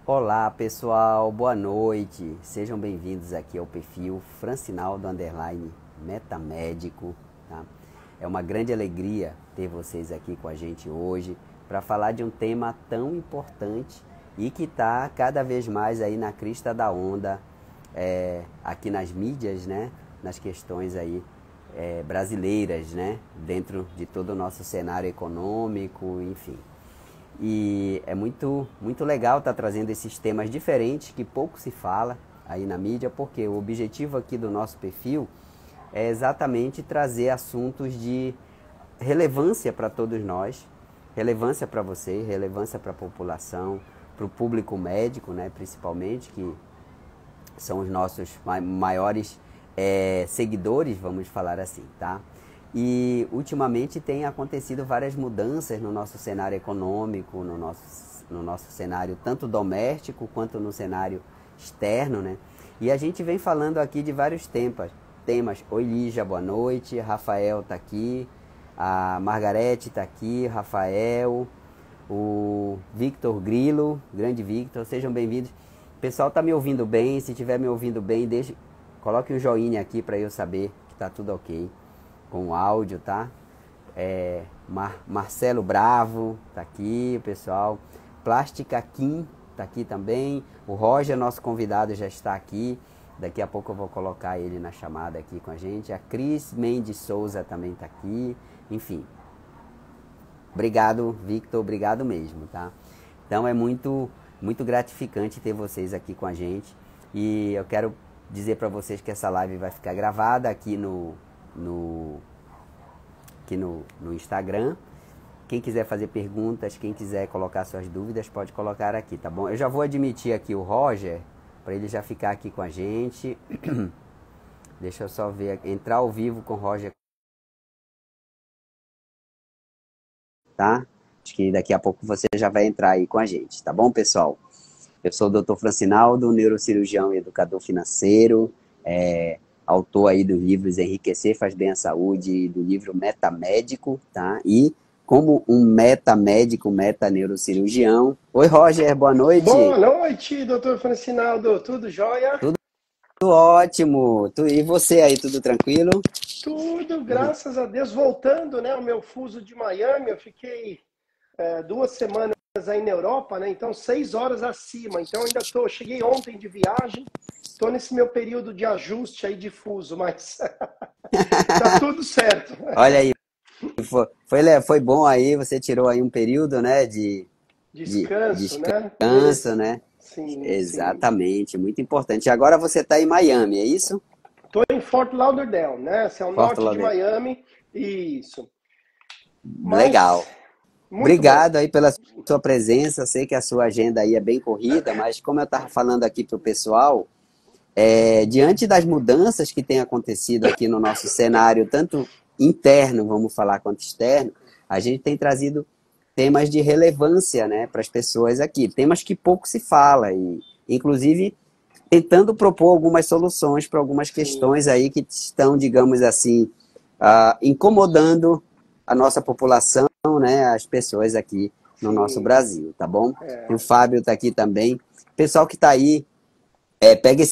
Olá pessoal, boa noite. Sejam bem-vindos aqui ao perfil Francinaldo Underline Metamédico. Tá? É uma grande alegria ter vocês aqui com a gente hoje para falar de um tema tão importante e que está cada vez mais aí na crista da onda, aqui nas mídias, né? Nas questões aí brasileiras, né? Dentro de todo o nosso cenário econômico, enfim. E é muito legal estar trazendo esses temas diferentes que pouco se fala aí na mídia, porque o objetivo aqui do nosso perfil é exatamente trazer assuntos de relevância para todos nós, relevância para você, relevância para a população, para o público médico, né, principalmente, que são os nossos maiores seguidores, vamos falar assim, tá? E ultimamente tem acontecido várias mudanças no nosso cenário econômico, no nosso cenário tanto doméstico quanto no cenário externo, né? E a gente vem falando aqui de vários temas. Oi Lígia, boa noite, Rafael tá aqui, a Margarete tá aqui, Rafael, o Victor Grilo, grande Victor, sejam bem-vindos. O pessoal tá me ouvindo bem? Se estiver me ouvindo bem, coloque um joinha aqui para eu saber que tá tudo ok com o áudio, tá? Marcelo Bravo tá aqui, o pessoal. Plástica Kim tá aqui também. O Roger, nosso convidado, já está aqui. Daqui a pouco eu vou colocar ele na chamada aqui com a gente. A Cris Mendes Souza também tá aqui. Enfim. Obrigado, Victor. Obrigado mesmo, tá? Então é muito gratificante ter vocês aqui com a gente. E eu quero dizer para vocês que essa live vai ficar gravada aqui aqui no Instagram. Quem quiser fazer perguntas, quem quiser colocar suas dúvidas, pode colocar aqui, tá bom? Eu já vou admitir aqui o Roger, para ele já ficar aqui com a gente. Deixa eu só ver, entrar ao vivo com o Roger, tá? Acho que daqui a pouco você já vai entrar aí com a gente, tá bom, pessoal? Eu sou o Dr. Francinaldo, neurocirurgião e educador financeiro, autor aí dos livros Enriquecer Faz Bem à Saúde e do livro Metamédico, tá? E como um metamédico, metaneurocirurgião. Oi, Roger, boa noite. Boa noite, doutor Francinaldo. Tudo jóia? Tudo ótimo. E você aí, tudo tranquilo? Tudo, graças a Deus. Voltando, né, ao meu fuso de Miami, eu fiquei 2 semanas aí na Europa, né? Então 6 horas acima. Então cheguei ontem de viagem. Estou nesse meu período de ajuste aí de fuso, mas tá tudo certo. Olha aí, foi bom aí, você tirou aí um período, né, de Descanso, né? descanso, né? Sim, sim. Exatamente, muito importante. E agora você está em Miami, é isso? Estou em Fort Lauderdale, né? Esse é o Porto norte de Lauderdale. Miami. Isso. Mas Legal. muito bom. Obrigado aí pela sua presença. Sei que a sua agenda aí é bem corrida, mas como eu estava falando aqui para o pessoal, diante das mudanças que têm acontecido aqui no nosso cenário, tanto interno, vamos falar, quanto externo, a gente tem trazido temas de relevância, né, para as pessoas aqui, temas que pouco se fala, e inclusive tentando propor algumas soluções para algumas Sim, questões aí que estão, digamos assim, incomodando a nossa população, né, as pessoas aqui no nosso sim. Brasil, tá bom? E o É, Fábio está aqui também. Pessoal que está aí, pega esse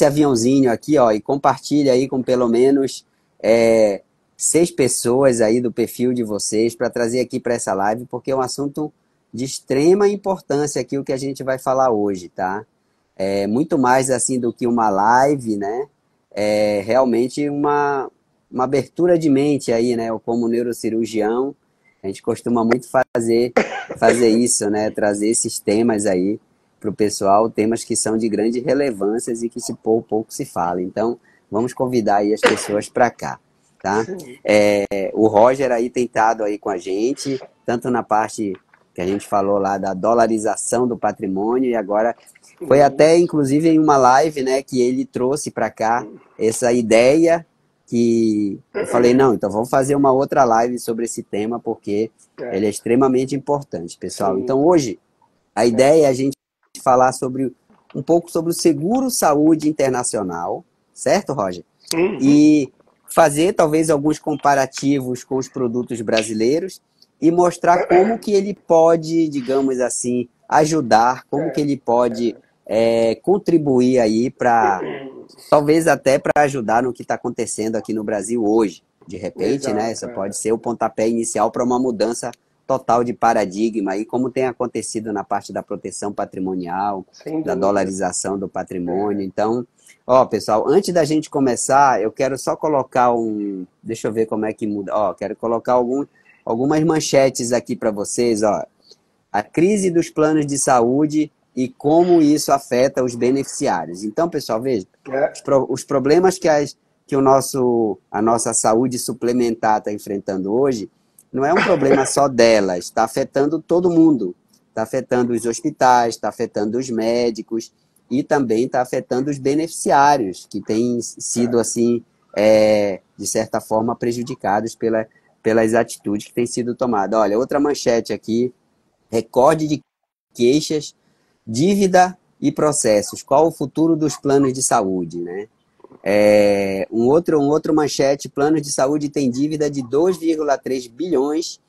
aviãozinho aqui, ó, e compartilha aí com pelo menos 6 pessoas aí do perfil de vocês para trazer aqui para essa live, porque é um assunto de extrema importância aqui o que a gente vai falar hoje, tá? É muito mais assim do que uma live, né? É realmente uma abertura de mente aí, né? Eu, como neurocirurgião, a gente costuma muito fazer isso, né? Trazer esses temas aí para o pessoal, temas que são de grande relevância e que se pouco se fala. Então, vamos convidar aí as pessoas para cá, tá? sim. O Roger aí tem estado aí com a gente, tanto na parte que a gente falou lá da dolarização do patrimônio, e agora foi até Isso. inclusive em uma live, né, que ele trouxe para cá essa ideia, que eu falei, não, então vamos fazer uma outra live sobre esse tema, porque ele é É, extremamente importante, pessoal. Então sim. hoje a É. ideia é a gente falar sobre um pouco sobre o seguro saúde internacional, certo, Roger? Uhum. E fazer talvez alguns comparativos com os produtos brasileiros e mostrar como que ele pode, digamos assim, ajudar, como que ele pode contribuir aí para, talvez até para ajudar no que está acontecendo aqui no Brasil hoje. De repente, né? Exato, Isso pode ser o pontapé inicial para uma mudança total de paradigma, aí como tem acontecido na parte da proteção patrimonial, sem da dúvida. dolarização do patrimônio. Então, ó, pessoal, antes da gente começar, eu quero só colocar deixa eu ver como é que muda. Ó, quero colocar algumas manchetes aqui para vocês, ó. A crise dos planos de saúde e como isso afeta os beneficiários. Então, pessoal, veja, É, os problemas que a nossa saúde suplementar está enfrentando hoje não é um problema só delas, está afetando todo mundo. Está afetando os hospitais, está afetando os médicos e também está afetando os beneficiários, que têm sido, assim, de certa forma, prejudicados pelas atitudes que têm sido tomadas. Olha, outra manchete aqui, recorde de queixas, dívida e processos. Qual o futuro dos planos de saúde, né? Um outro manchete, planos de saúde tem dívida de 2,3 bilhões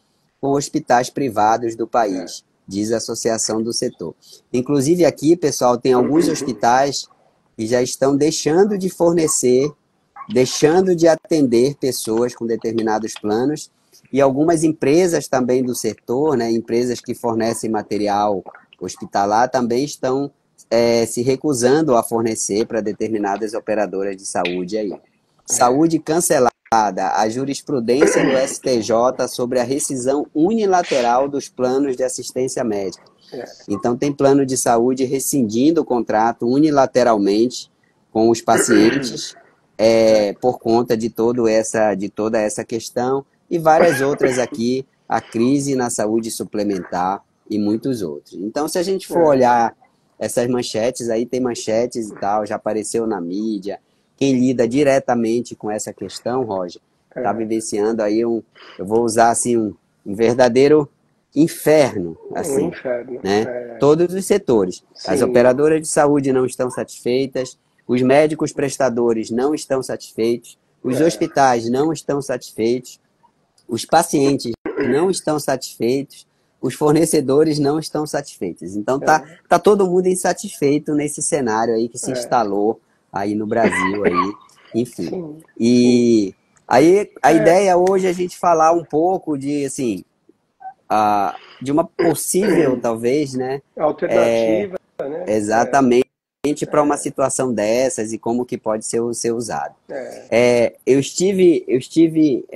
com hospitais privados do país, diz a Associação do Setor. Inclusive aqui, pessoal, tem alguns hospitais que já estão deixando de fornecer, deixando de atender pessoas com determinados planos, e algumas empresas também do setor, né, empresas que fornecem material hospitalar, também estão se recusando a fornecer para determinadas operadoras de saúde aí. Saúde cancelada. A jurisprudência do STJ sobre a rescisão unilateral dos planos de assistência médica. Então, tem plano de saúde rescindindo o contrato unilateralmente com os pacientes por conta de toda essa questão e várias outras aqui, a crise na saúde suplementar e muitos outros. Então, se a gente for olhar essas manchetes, aí tem manchetes e tal, já apareceu na mídia. Quem lida diretamente com essa questão, Roger, está vivenciando aí eu vou usar assim, um verdadeiro inferno, um assim, inferno. né? Todos os setores. As Sim. operadoras de saúde não estão satisfeitas, os médicos prestadores não estão satisfeitos, os hospitais não estão satisfeitos, os pacientes não estão satisfeitos, os fornecedores não estão satisfeitos. Então tá todo mundo insatisfeito nesse cenário aí que se instalou aí no Brasil aí, enfim. Sim, e aí a ideia hoje é a gente falar um pouco de assim, de uma possível talvez, né, alternativa, né? exatamente para uma situação dessas e como que pode ser usado. Eu estive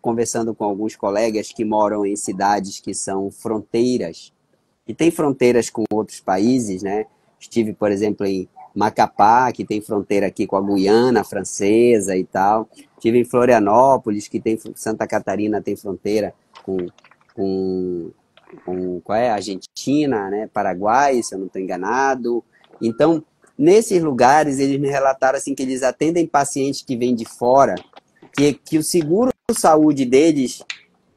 conversando com alguns colegas que moram em cidades que são fronteiras, que têm fronteiras com outros países, né? Estive, por exemplo, em Macapá, que tem fronteira aqui com a Guiana Francesa e tal. Estive em Florianópolis, que tem Santa Catarina tem fronteira com qual é? Argentina, né? Paraguai, se eu não estou enganado. Então, nesses lugares, eles me relataram assim, que eles atendem pacientes que vêm de fora, que o seguro-saúde deles,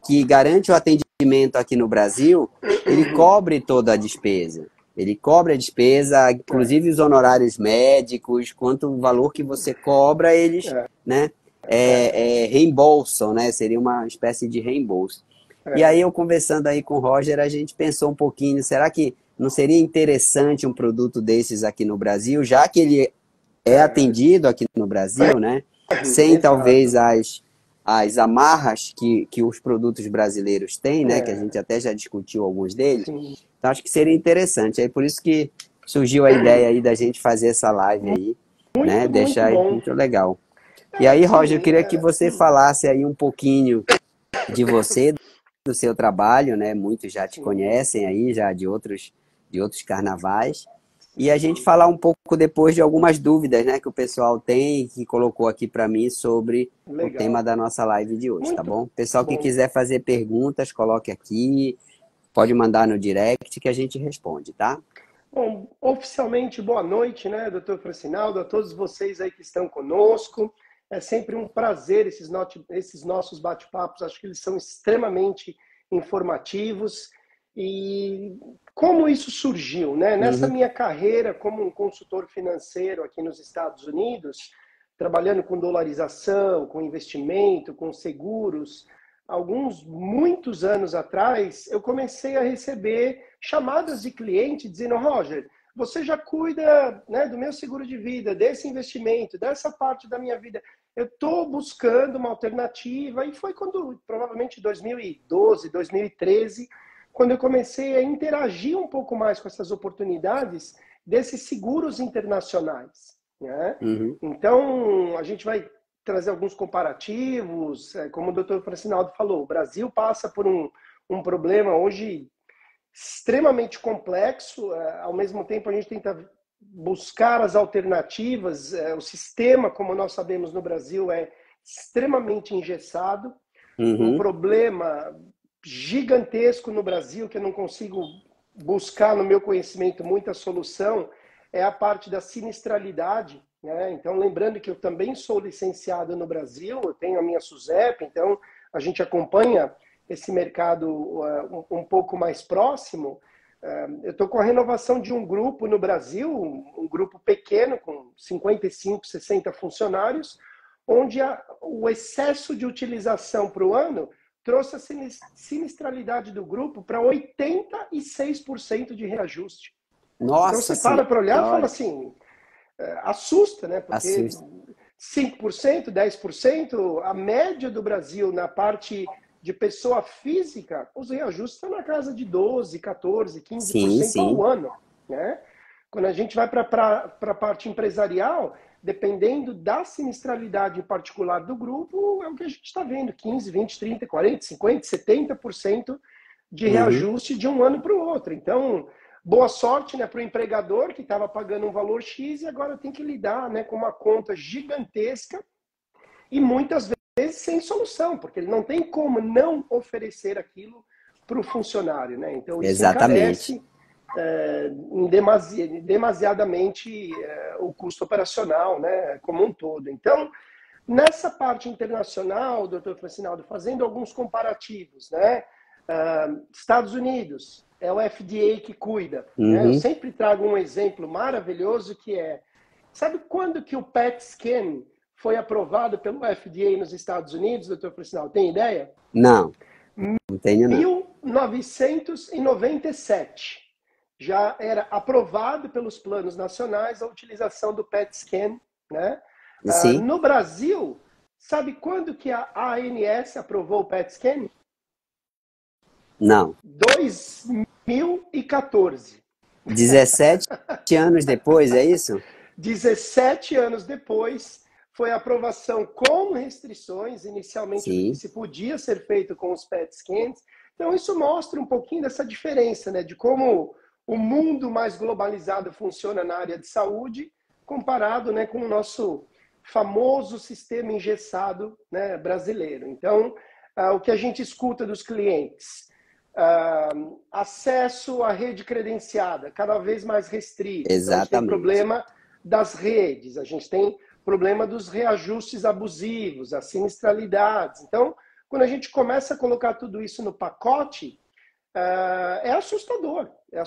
que garante o atendimento aqui no Brasil, ele cobre toda a despesa. Ele cobre a despesa, inclusive os honorários médicos, quanto o valor que você cobra, eles né, reembolsam, né? Seria uma espécie de reembolso. E aí, eu conversando aí com o Roger, a gente pensou um pouquinho, será que não seria interessante um produto desses aqui no Brasil, já que ele é atendido aqui no Brasil, né? Sem talvez as amarras que os produtos brasileiros têm, né? Que a gente até já discutiu alguns deles. Sim. Então, acho que seria interessante. Aí, por isso que surgiu a ideia aí da gente fazer essa live aí, né? Deixar aí muito legal. E aí, Roger, eu queria que você falasse aí um pouquinho de você, do seu trabalho, né? Muitos já te conhecem aí, já de outros carnavais. E a gente falar um pouco depois de algumas dúvidas, né, que o pessoal tem, que colocou aqui para mim sobre o tema da nossa live de hoje, tá bom? Pessoal que quiser fazer perguntas, coloque aqui, pode mandar no direct que a gente responde, tá? Bom, oficialmente, boa noite, né, doutor Francinaldo, a todos vocês aí que estão conosco. É sempre um prazer esses nossos bate-papos, acho que eles são extremamente informativos. E como isso surgiu, né? Nessa minha carreira como um consultor financeiro aqui nos Estados Unidos, trabalhando com dolarização, com investimento, com seguros, muitos anos atrás, eu comecei a receber chamadas de cliente dizendo, Roger, você já cuida, né, do meu seguro de vida, desse investimento, dessa parte da minha vida. Eu estou buscando uma alternativa. E foi quando, provavelmente 2012, 2013, quando eu comecei a interagir um pouco mais com essas oportunidades desses seguros internacionais, né? Uhum. Então, a gente vai trazer alguns comparativos. Como o doutor Francinaldo falou, o Brasil passa por um problema hoje extremamente complexo. Ao mesmo tempo, a gente tenta buscar as alternativas. O sistema, como nós sabemos no Brasil, é extremamente engessado. Um Uhum. problema gigantesco no Brasil, que eu não consigo buscar no meu conhecimento muita solução, é a parte da sinistralidade, né? Então, lembrando que eu também sou licenciado no Brasil, eu tenho a minha SUSEP, então a gente acompanha esse mercado um pouco mais próximo. Eu estou com a renovação de um grupo no Brasil, um grupo pequeno, com 55, 60 funcionários, onde o excesso de utilização para o ano trouxe a sinistralidade do grupo para 86% de reajuste. Então Nossa você para olhar e fala Senhora, assim, assusta, né? Porque assusta. 5%, 10%, a média do Brasil na parte de pessoa física, os reajustes estão na casa de 12, 14, Sim, 15% ao sim. ano, né? Quando a gente vai para a parte empresarial, dependendo da sinistralidade em particular do grupo, é o que a gente está vendo, 15, 20, 30, 40, 50, 70% de Uhum. reajuste de um ano para o outro. Então, boa sorte, né, para o empregador que estava pagando um valor X e agora tem que lidar, né, com uma conta gigantesca e muitas vezes sem solução, porque ele não tem como não oferecer aquilo para o funcionário, né? Então, isso Exatamente. encarece demasiadamente o custo operacional, né, como um todo. Então, nessa parte internacional, doutor Francinaldo, fazendo alguns comparativos, né? Estados Unidos, é o FDA que cuida, né? Eu Uhum. sempre trago um exemplo maravilhoso que sabe quando que o PET scan foi aprovado pelo FDA nos Estados Unidos, doutor Francinaldo? Tem ideia? Não, não tenho não. 1997. Já era aprovado pelos planos nacionais a utilização do PET scan, né? Sim? No Brasil, sabe quando que a ANS aprovou o PET scan? Não. 2014. 17 anos depois, é isso? 17 anos depois, foi a aprovação com restrições, inicialmente do que Sim, se podia ser feito com os PET scans. Então, isso mostra um pouquinho dessa diferença, né, de como o mundo mais globalizado funciona na área de saúde, comparado, né, com o nosso famoso sistema engessado, né, brasileiro. Então, o que a gente escuta dos clientes, acesso à rede credenciada, cada vez mais restrito. Então, a gente tem exatamente. problema das redes, a gente tem problema dos reajustes abusivos, as sinistralidades. Então, quando a gente começa a colocar tudo isso no pacote, é assustador, É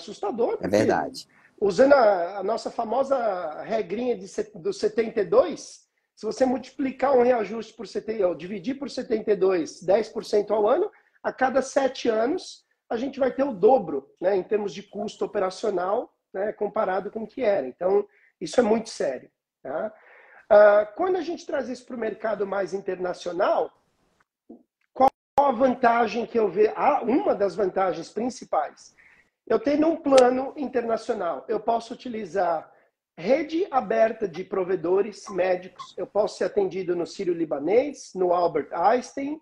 porque verdade. usando a nossa famosa regrinha do 72, se você multiplicar um reajuste por 70, ou dividir por 72, 10% ao ano, a cada 7 anos a gente vai ter o dobro, né, em termos de custo operacional, né, comparado com o que era. Então, isso é muito sério. Tá? Quando a gente traz isso para o mercado mais internacional, qual a vantagem que eu vejo? Uma das vantagens principais. Eu tenho um plano internacional, eu posso utilizar rede aberta de provedores médicos, eu posso ser atendido no Sírio-Libanês, no Albert Einstein,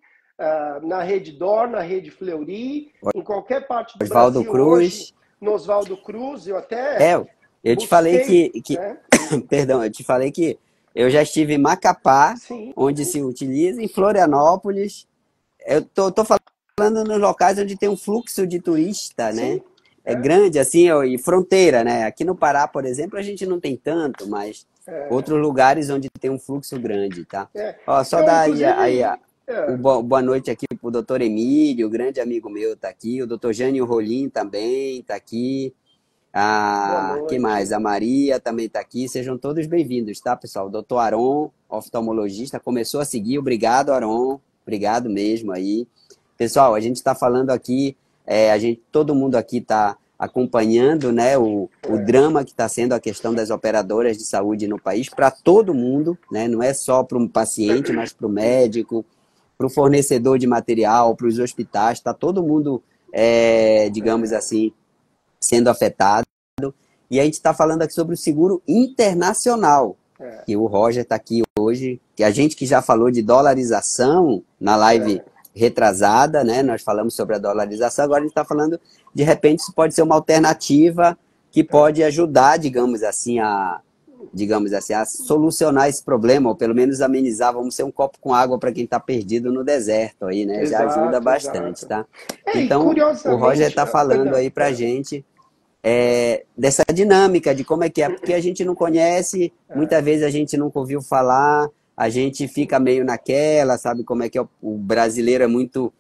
na rede DOR, na rede Fleury, em qualquer parte do Oswaldo Brasil hoje, Cruz. no Oswaldo Cruz, eu até É, eu te falei busquei, que, né? perdão, eu te falei que eu já estive em Macapá, Sim, onde se utiliza, em Florianópolis. Eu tô falando nos locais onde tem um fluxo de turista, né? sim, É grande, assim, ó, e fronteira, né? Aqui no Pará, por exemplo, a gente não tem tanto, mas outros lugares onde tem um fluxo grande, tá? é. Ó, só Eu, dar aí inclusive, boa noite aqui pro doutor Emílio, grande amigo meu tá aqui, o doutor Jânio Rolim também tá aqui. boa Quem mais? noite. A Maria também está aqui. Sejam todos bem-vindos, tá, pessoal? O doutor Aron, oftalmologista, começou a seguir. Obrigado, Aron. Obrigado mesmo aí. Pessoal, a gente está falando aqui, todo mundo aqui está acompanhando, né, o drama que está sendo a questão das operadoras de saúde no país para todo mundo, né, não é só para um paciente, mas para o médico, para o fornecedor de material, para os hospitais, está todo mundo, digamos assim, sendo afetado. E a gente está falando aqui sobre o seguro internacional, que o Roger está aqui hoje, que a gente que já falou de dolarização na live retrasada, né? Nós falamos sobre a dolarização, agora a gente está falando, de repente, isso pode ser uma alternativa que pode ajudar, digamos assim, a solucionar esse problema, ou pelo menos amenizar, vamos ser um copo com água para quem está perdido no deserto aí, né? Já ajuda bastante, tá? Então, o Roger está falando aí para a gente dessa dinâmica, de como é que é, porque a gente não conhece, muitas vezes a gente nunca ouviu falar, a gente fica meio naquela, sabe como é que é? O brasileiro é muito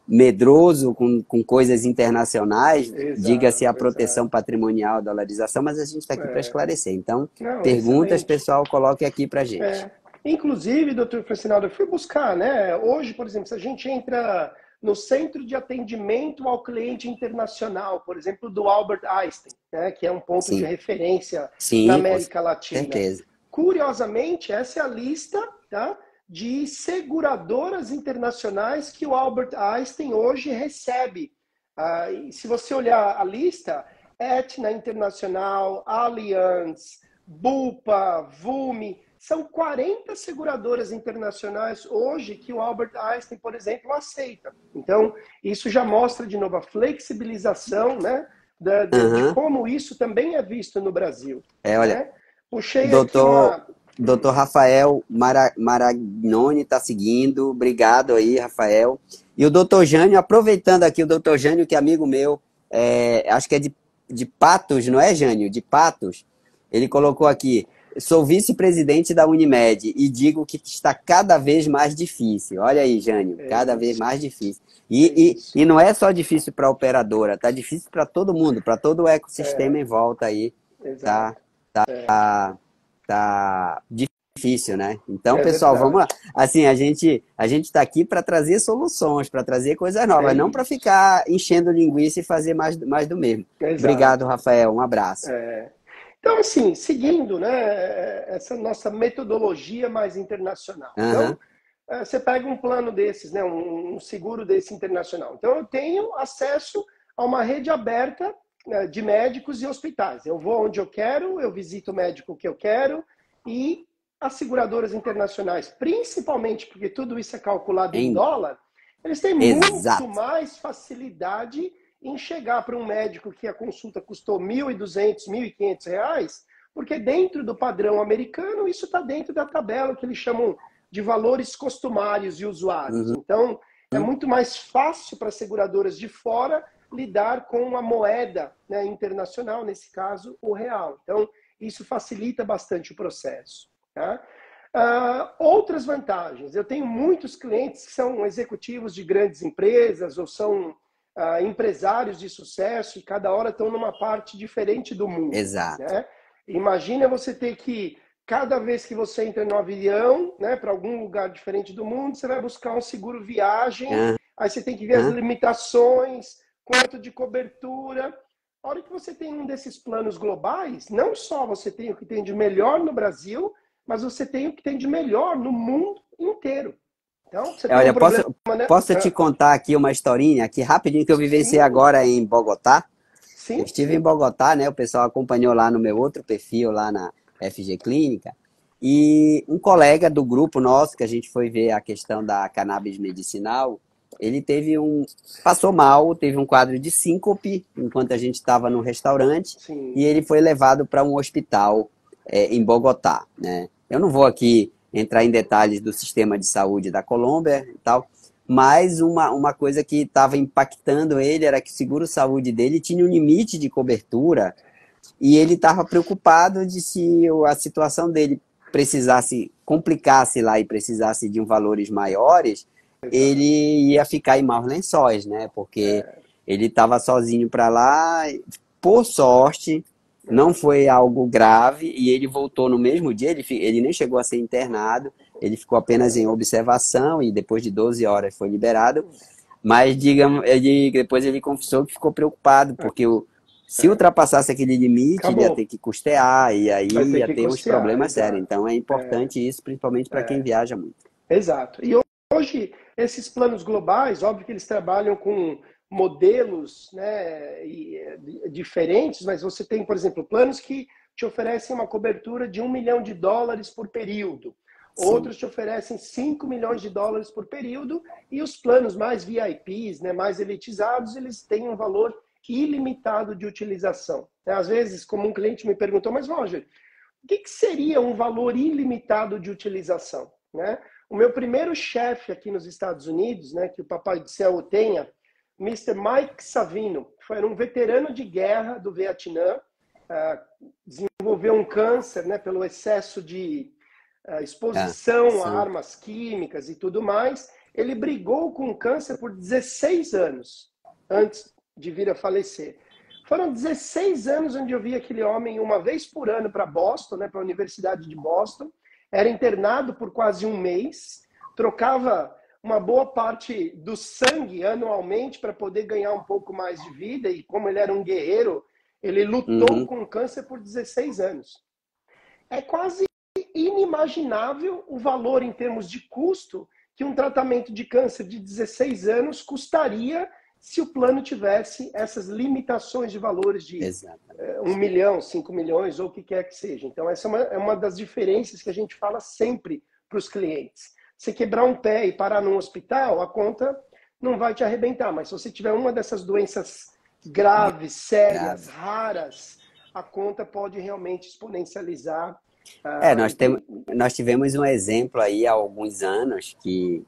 medroso com coisas internacionais, diga-se a proteção patrimonial, a dolarização, mas a gente está aqui para esclarecer. Então, perguntas, pessoal, coloque aqui para a gente. Inclusive, doutor Francinaldo, eu fui buscar, né? Hoje, por exemplo, se a gente entra no Centro de Atendimento ao Cliente Internacional, por exemplo, do Albert Einstein, né? Que é um ponto de referência na América Latina. Certeza. Curiosamente, essa é a lista, tá, de seguradoras internacionais que o Albert Einstein hoje recebe. Se você olhar a lista, Aetna Internacional, Allianz, Bupa, Vume, são 40 seguradoras internacionais hoje que o Albert Einstein, por exemplo, aceita. Então, isso já mostra de novo a flexibilização, né, de como isso também é visto no Brasil. Olha, né? Puxei aqui uma... Doutor Rafael Maragnoni está seguindo, obrigado aí, Rafael. E o doutor Jânio, aproveitando aqui, o doutor Jânio, que é amigo meu, acho que é de Patos, não é, Jânio? De Patos. Ele colocou aqui, sou vice-presidente da Unimed e digo que está cada vez mais difícil. Olha aí, Jânio, cada vez mais difícil. E não é só difícil para a operadora, está difícil para todo mundo, para todo o ecossistema em volta aí. Tá difícil, né? Então, pessoal, vamos lá. Assim, a gente está aqui para trazer soluções, para trazer coisas novas, não para ficar enchendo linguiça e fazer mais do mesmo. Obrigado, Rafael. Um abraço. Então, assim, seguindo, né, essa nossa metodologia mais internacional. Então, você pega um plano desses, né, um seguro desse internacional. Então, eu tenho acesso a uma rede aberta de médicos e hospitais. Eu vou onde eu quero, eu visito o médico que eu quero e as seguradoras internacionais, principalmente porque tudo isso é calculado em dólar, eles têm muito mais facilidade em chegar para um médico que a consulta custou R$1.200, R$1.500, porque dentro do padrão americano, isso está dentro da tabela que eles chamam de valores costumários e usuários. Então, é muito mais fácil para seguradoras de fora lidar com a moeda, né, internacional, nesse caso, o real. Então, isso facilita bastante o processo. Tá? Outras vantagens. Eu tenho muitos clientes que são executivos de grandes empresas ou são empresários de sucesso e cada hora estão numa parte diferente do mundo. Exato. Né? Imagina você ter que, cada vez que você entra no avião, né, para algum lugar diferente do mundo, você vai buscar um seguro viagem, aí você tem que ver as limitações, quanto de cobertura. A hora que você tem um desses planos globais, não só você tem o que tem de melhor no Brasil, mas você tem o que tem de melhor no mundo inteiro. Então, você tem olha, um problema, posso te contar aqui uma historinha, aqui rapidinho, que eu vivenciei agora em Bogotá? Eu estive em Bogotá, né? O pessoal acompanhou lá no meu outro perfil, lá na FG Clínica, e um colega do grupo nosso, que a gente foi ver a questão da cannabis medicinal, ele passou mal, teve um quadro de síncope enquanto a gente estava no restaurante. E ele foi levado para um hospital em Bogotá, né? Eu não vou aqui entrar em detalhes do sistema de saúde da Colômbia e tal, mas uma coisa que estava impactando ele era que o seguro-saúde dele tinha um limite de cobertura e ele estava preocupado de se a situação dele complicasse lá e precisasse de valores maiores, ele ia ficar em maus lençóis, né? Porque ele estava sozinho para lá, por sorte, não foi algo grave, e ele voltou no mesmo dia, ele nem chegou a ser internado, ele ficou apenas em observação e depois de 12 horas foi liberado, mas depois ele confessou que ficou preocupado, porque Se ultrapassasse aquele limite, ele ia ter Acabou. que custear, e aí Vai ter ia que ter uns custear, problemas sérios. exato. Então é importante isso, principalmente para quem viaja muito. Exato. E hoje, esses planos globais, óbvio que eles trabalham com modelos, né, diferentes, mas você tem, por exemplo, planos que te oferecem uma cobertura de US$ 1 milhão por período. Sim. Outros te oferecem US$ 5 milhões por período. E os planos mais VIPs, né, mais elitizados, eles têm um valor ilimitado de utilização. Às vezes, como um cliente me perguntou, mas Roger, o que seria um valor ilimitado de utilização? Né? O meu primeiro chefe aqui nos Estados Unidos, né, que o Papai do Céu o tenha, Mr. Mike Savino, foi um veterano de guerra do Vietnã, desenvolveu um câncer, né, pelo excesso de exposição a Sim. armas químicas e tudo mais. Ele brigou com o câncer por 16 anos antes de vir a falecer. Foram 16 anos onde eu vi aquele homem uma vez por ano para Boston, né, para a Universidade de Boston. Era internado por quase um mês, trocava uma boa parte do sangue anualmente para poder ganhar um pouco mais de vida. E como ele era um guerreiro, ele lutou com o câncer por 16 anos. É quase inimaginável o valor em termos de custo que um tratamento de câncer de 16 anos custaria se o plano tivesse essas limitações de valores de 1 milhão, 5 milhões ou o que quer que seja. Então, essa é uma das diferenças que a gente fala sempre para os clientes. Você quebrar um pé e parar num hospital, a conta não vai te arrebentar. Mas se você tiver uma dessas doenças graves, sérias, raras, a conta pode realmente exponencializar. Nós tivemos um exemplo aí há alguns anos que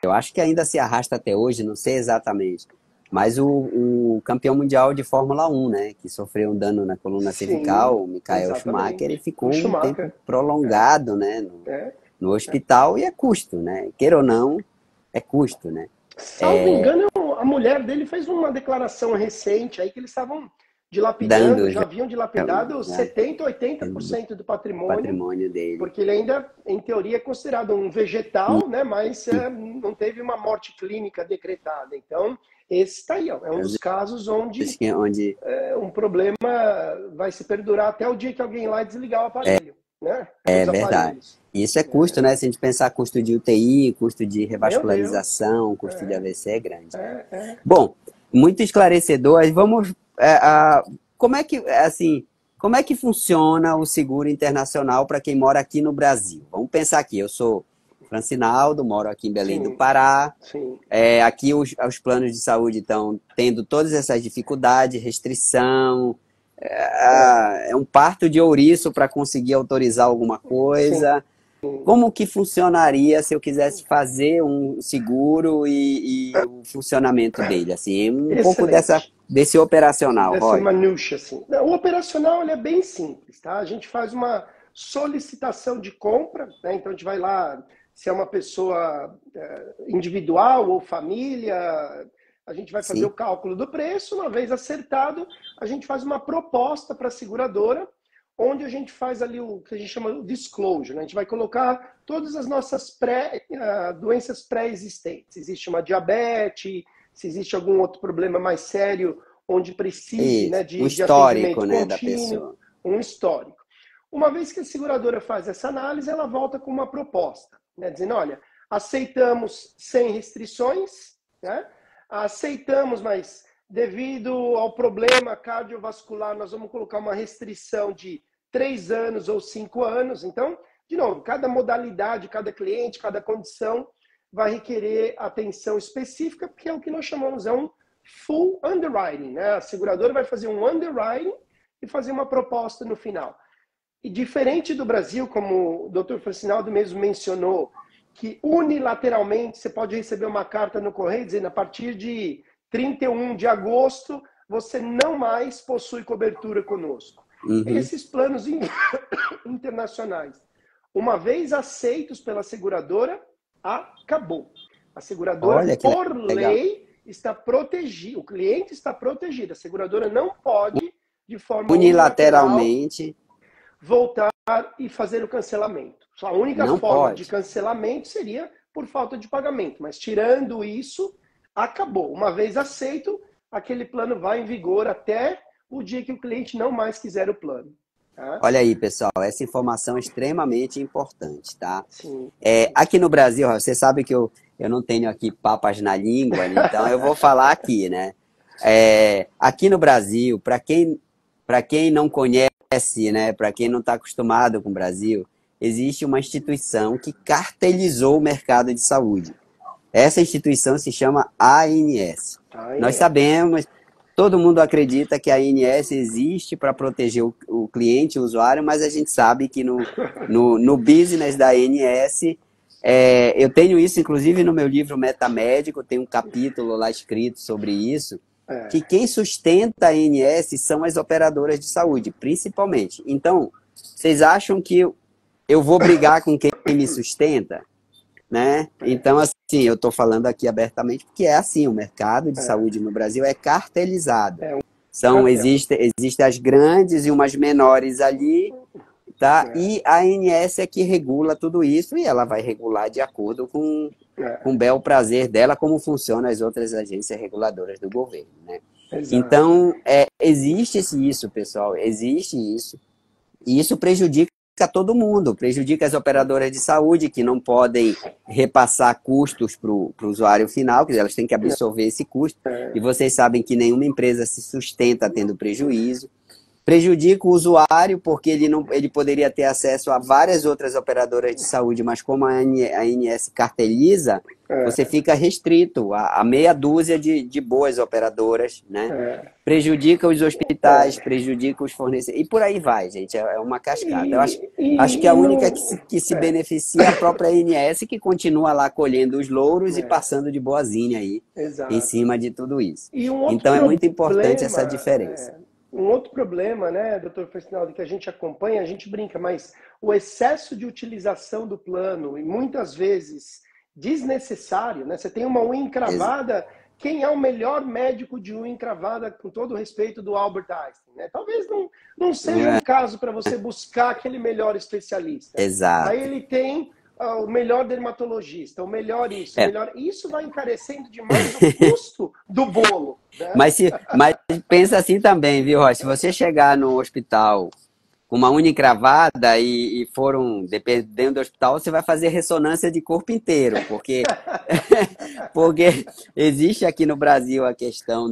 eu acho que ainda se arrasta até hoje, não sei exatamente, mas o campeão mundial de Fórmula 1, né, que sofreu um dano na coluna cervical, o Michael Schumacher, ele ficou um tempo prolongado, né, no hospital, e é custo, né, queira ou não, é custo, né. Salvo engano, a mulher dele fez uma declaração recente aí que eles estavam dilapidando, já haviam dilapidado 70%, 80% do patrimônio dele. Porque ele ainda, em teoria, é considerado um vegetal, né? Mas não teve uma morte clínica decretada. Então, esse está aí, ó, é um dos casos onde um problema vai se perdurar até o dia que alguém lá desligar o aparelho. Né? É verdade. Isso é custo, né? Se a gente pensar custo de UTI, custo de revascularização, custo de AVC é grande. Bom, muito esclarecedor. Vamos... como é que funciona o seguro internacional para quem mora aqui no Brasil? Vamos pensar aqui, eu sou Francinaldo, moro aqui em Belém do Pará. Aqui os planos de saúde estão tendo todas essas dificuldades, restrição, é um parto de ouriço para conseguir autorizar alguma coisa. Como que funcionaria se eu quisesse fazer um seguro e o funcionamento dele? Assim, um pouco desse operacional, dessa minúcia, assim. O operacional ele é bem simples, tá? A gente faz uma solicitação de compra, né? Então a gente vai lá, se é uma pessoa individual ou família, a gente vai fazer o cálculo do preço. Uma vez acertado, a gente faz uma proposta para a seguradora, onde a gente faz ali o que a gente chama de disclosure. Né? A gente vai colocar todas as nossas doenças pré-existentes. Existe uma diabetes, se existe algum outro problema mais sério, onde precise de histórico, atendimento da pessoa. Um histórico. Uma vez que a seguradora faz essa análise, ela volta com uma proposta, né? Dizendo, olha, aceitamos sem restrições, né? Aceitamos, mas devido ao problema cardiovascular, nós vamos colocar uma restrição de 3 anos ou 5 anos. Então, de novo, cada modalidade, cada cliente, cada condição vai requerer atenção específica, porque é o que nós chamamos, um full underwriting. Né? A seguradora vai fazer um underwriting e fazer uma proposta no final. E diferente do Brasil, como o Dr. Francinaldo mesmo mencionou, que unilateralmente você pode receber uma carta no correio dizendo a partir de 31 de agosto você não mais possui cobertura conosco. Esses planos internacionais, uma vez aceitos pela seguradora, acabou. A seguradora, por lei, está protegida. O cliente está protegido. A seguradora não pode, de forma unilateralmente, voltar e fazer o cancelamento. A única forma de cancelamento seria por falta de pagamento. Mas tirando isso, acabou. Uma vez aceito, aquele plano vai em vigor até o dia que o cliente não mais quiser o plano. Tá? Olha aí, pessoal, essa informação é extremamente importante, tá? Sim. Aqui no Brasil, você sabe que eu não tenho aqui papas na língua, né? Então eu vou falar aqui, né? Aqui no Brasil, para quem não conhece, né? Para quem não está acostumado com o Brasil, existe uma instituição que cartelizou o mercado de saúde. Essa instituição se chama ANS. Nós sabemos, todo mundo acredita que a ANS existe para proteger o cliente, o usuário, mas a gente sabe que no business da ANS, eu tenho isso inclusive no meu livro Metamédico, tem um capítulo lá escrito sobre isso, que quem sustenta a ANS são as operadoras de saúde, principalmente. Então, vocês acham que eu vou brigar com quem me sustenta? Né? Então, assim, eu estou falando aqui abertamente porque é assim, o mercado de saúde no Brasil é cartelizado. Existem as grandes e umas menores ali, tá? E a ANS é que regula tudo isso e ela vai regular de acordo com o bel prazer dela, como funcionam as outras agências reguladoras do governo, né? Então, existe isso, pessoal, existe isso. E isso prejudica todo mundo, prejudica as operadoras de saúde que não podem repassar custos para o usuário final, que elas têm que absorver esse custo. E vocês sabem que nenhuma empresa se sustenta tendo prejuízo. Prejudica o usuário porque ele poderia ter acesso a várias outras operadoras de saúde, mas como a ANS carteliza, você fica restrito a meia dúzia de boas operadoras, né? Prejudica os hospitais, prejudica os fornecedores, e por aí vai, gente, é uma cascada. Eu acho que a única que se beneficia é a própria ANS, que continua lá colhendo os louros e passando de boazinha aí, em cima de tudo isso. Então é muito importante essa diferença. Um outro problema, né, doutor Faistinaldo, que a gente acompanha, a gente brinca, mas o excesso de utilização do plano, e muitas vezes desnecessário, né? Você tem uma unha encravada, quem é o melhor médico de unha encravada, com todo o respeito do Albert Einstein, né? Talvez não seja um caso para você buscar aquele melhor especialista. Exato. Aí ele tem o melhor dermatologista, o melhor isso, o melhor... Isso vai encarecendo demais o custo do bolo. Né? Mas pensa assim também, viu, Rocha? Se você chegar no hospital com uma unha encravada e dependendo do hospital, você vai fazer ressonância de corpo inteiro, porque existe aqui no Brasil a questão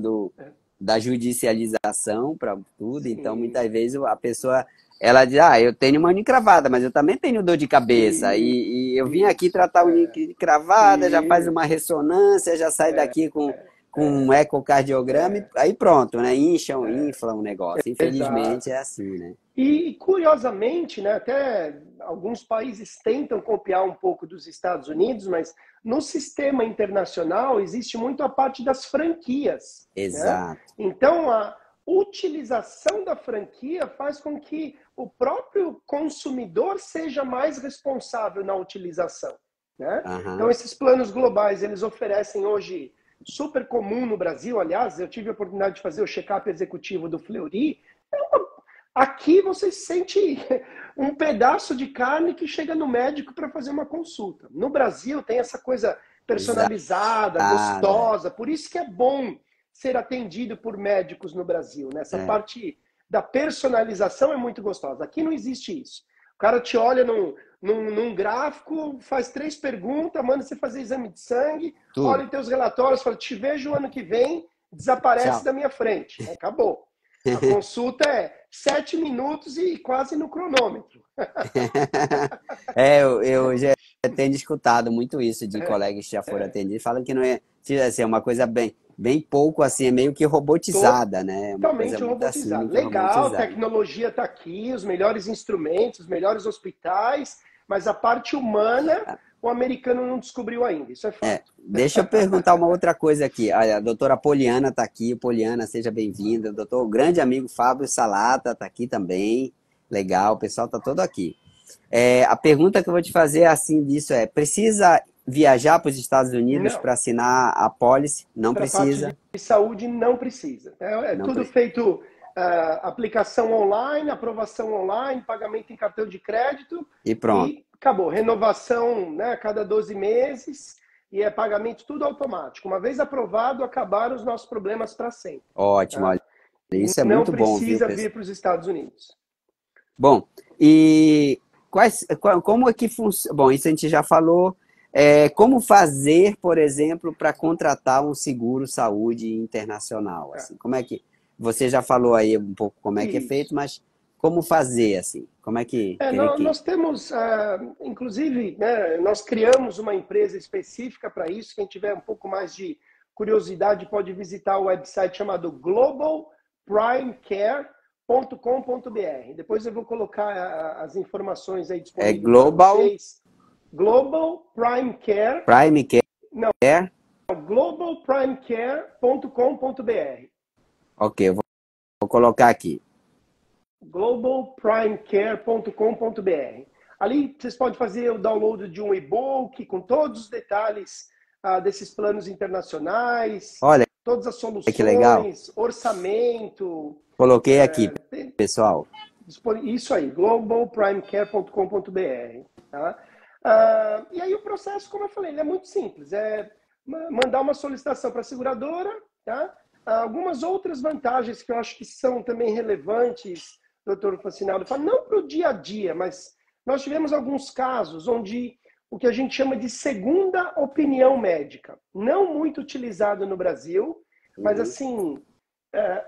da judicialização para tudo. Sim. Então muitas vezes a pessoa ela diz, eu tenho uma unha encravada, mas eu também tenho dor de cabeça, e eu vim aqui tratar a unha encravada, já faz uma ressonância, já sai daqui com um ecocardiograma, aí pronto, né? Infla o negócio. Infelizmente é assim, né? E curiosamente, né, até alguns países tentam copiar um pouco dos Estados Unidos, mas no sistema internacional existe muito a parte das franquias. Exato. Né? Então a utilização da franquia faz com que o próprio consumidor seja mais responsável na utilização. Né? Então esses planos globais, eles oferecem hoje, super comum no Brasil, aliás, eu tive a oportunidade de fazer o check-up executivo do Fleury. Aqui você sente um pedaço de carne que chega no médico para fazer uma consulta. No Brasil tem essa coisa personalizada, gostosa, por isso que é bom ser atendido por médicos no Brasil. Né? Essa parte da personalização é muito gostosa. Aqui não existe isso. O cara te olha num gráfico, faz 3 perguntas, manda você fazer exame de sangue, olha em teus relatórios, fala, te vejo ano que vem, desaparece da minha frente. Acabou. A consulta é 7 minutos e quase no cronômetro. Eu já tenho escutado muito isso de colegas que já foram atendidos, falam que não é, assim, é uma coisa bem pouco assim, é meio que robotizada, né? Totalmente robotizada. Assim, legal, a tecnologia está aqui, os melhores instrumentos, os melhores hospitais, mas a parte humana o americano não descobriu ainda, isso é fato. Deixa eu perguntar uma outra coisa aqui. A doutora Poliana está aqui. Poliana, seja bem-vinda. O grande amigo Fábio Salata está aqui também. Legal, o pessoal está todo aqui. A pergunta que eu vou te fazer assim disso precisa viajar para os Estados Unidos para assinar a pólice? Não precisa. Parte de saúde não precisa. Tudo feito, aplicação online, aprovação online, pagamento em cartão de crédito. E pronto. E acabou. Renovação, né, a cada 12 meses. e é pagamento tudo automático. Uma vez aprovado, acabaram os nossos problemas para sempre. Ótimo, Tá? olha, isso é Não muito bom, viu, precisa pessoal? vir para os Estados Unidos. Bom, e como é que funciona? Bom, isso a gente já falou. Como fazer, por exemplo, para contratar um seguro saúde internacional? Assim, como é que você já falou aí um pouco como é que é feito, Isso. mas como fazer assim? Como é que teria que? Nós temos, inclusive, né, nós criamos uma empresa específica para isso. Quem tiver um pouco mais de curiosidade pode visitar o website chamado globalprimecare.com.br. Depois eu vou colocar as informações aí É disponíveis para Global vocês. Global Prime Care, Prime não, Care? globalprimecare.com.br. Ok, eu vou colocar aqui. globalprimecare.com.br. Ali vocês podem fazer o download de um e-book com todos os detalhes desses planos internacionais, Olha todas as que legal. soluções, orçamento. Coloquei aqui, pessoal. Isso aí, globalprimecare.com.br. Tá? E aí o processo, como eu falei, ele é muito simples. É mandar uma solicitação para a seguradora. Tá? Algumas outras vantagens que eu acho que são também relevantes, doutor Fascinaldo, não para o dia a dia, mas nós tivemos alguns casos onde o que a gente chama de segunda opinião médica, não muito utilizado no Brasil, mas assim,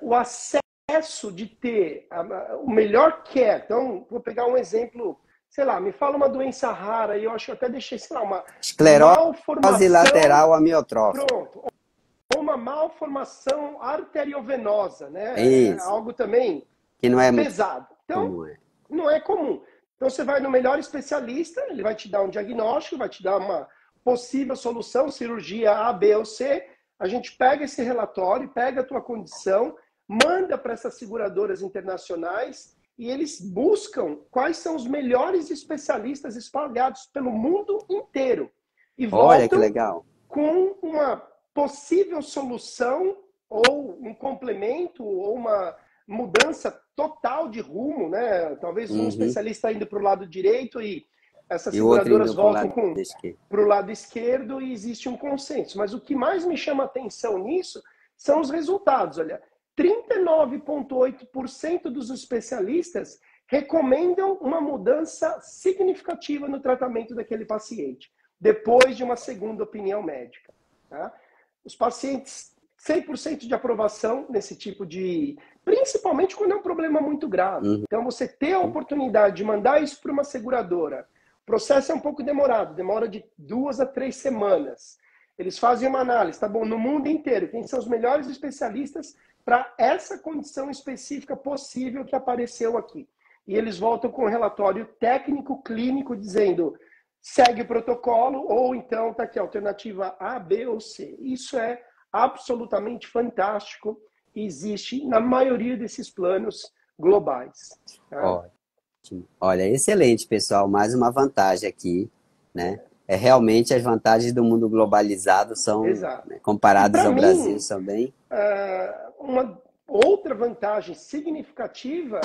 o acesso de ter o melhor care. Então, vou pegar um exemplo, sei lá, me fala uma doença rara, e eu acho que eu até deixei, sei lá, uma esclerose lateral amiotrófica. Pronto. Ou uma malformação arteriovenosa, né? Isso. Algo também que não é pesado. Então, comum. não é comum. Então, você vai no melhor especialista, ele vai te dar um diagnóstico, vai te dar uma possível solução, cirurgia A, B ou C. A gente pega esse relatório, pega a tua condição, manda para essas seguradoras internacionais e eles buscam quais são os melhores especialistas espalhados pelo mundo inteiro. E Olha que voltam legal. com uma possível solução ou um complemento ou uma mudança total de rumo, né? Talvez um especialista indo para o lado direito e essas seguradoras voltam para o lado esquerdo e existe um consenso. Mas o que mais me chama a atenção nisso são os resultados. Olha, 39,8% dos especialistas recomendam uma mudança significativa no tratamento daquele paciente, depois de uma segunda opinião médica. Tá? Os pacientes, 100% de aprovação nesse tipo de... Principalmente quando é um problema muito grave. Então, você ter a oportunidade de mandar isso para uma seguradora. O processo é um pouco demorado, demora de 2 a 3 semanas. Eles fazem uma análise, tá bom, no mundo inteiro, quem são os melhores especialistas para essa condição específica possível que apareceu aqui. E eles voltam com um relatório técnico, clínico, dizendo segue o protocolo, ou então está aqui a alternativa A, B ou C. Isso é absolutamente fantástico e existe na maioria desses planos globais. Tá? Ótimo. Olha, excelente, pessoal. Mais uma vantagem aqui, né? Realmente as vantagens do mundo globalizado são, né, comparadas ao Brasil, são bem... Uma outra vantagem significativa,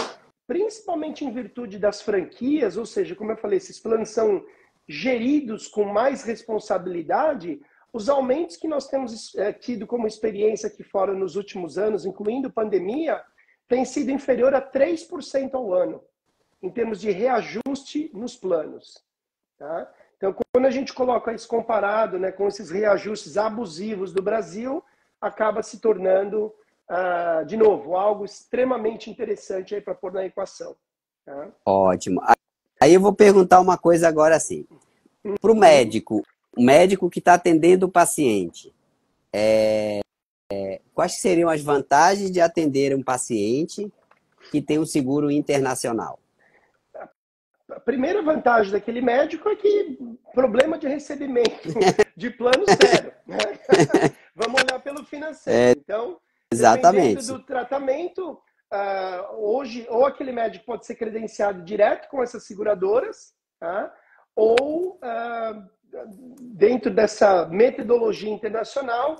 principalmente em virtude das franquias, ou seja, como eu falei, esses planos são geridos com mais responsabilidade, os aumentos que nós temos tido como experiência aqui fora nos últimos anos, incluindo pandemia, tem sido inferior a 3% ao ano, em termos de reajuste nos planos. Tá? Então, quando a gente coloca isso comparado, né, com esses reajustes abusivos do Brasil, acaba se tornando, de novo, algo extremamente interessante para pôr na equação. Tá? Ótimo. Aí eu vou perguntar uma coisa agora assim. Para o médico que está atendendo o paciente, quais seriam as vantagens de atender um paciente que tem um seguro internacional? A primeira vantagem daquele médico é que problema de recebimento de plano zero. Né? Vamos olhar pelo financeiro. Então, exatamente. dependendo do tratamento, hoje, ou aquele médico pode ser credenciado direto com essas seguradoras, tá? Ou dentro dessa metodologia internacional,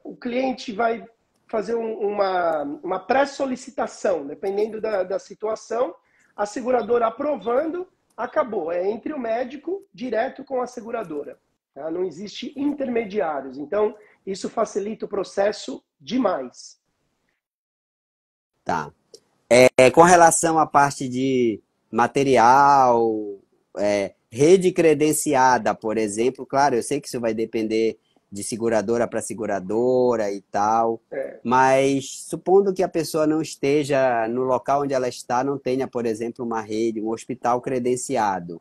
o cliente vai fazer uma pré-solicitação, dependendo da situação, a seguradora aprovando, acabou. É entre o médico direto com a seguradora. tá? Não existe intermediários. Então, isso facilita o processo demais. Tá. Com relação à parte de material, rede credenciada, por exemplo, claro, eu sei que isso vai depender de seguradora para seguradora e tal, mas supondo que a pessoa não esteja no local onde ela está, não tenha, por exemplo, uma rede, um hospital credenciado,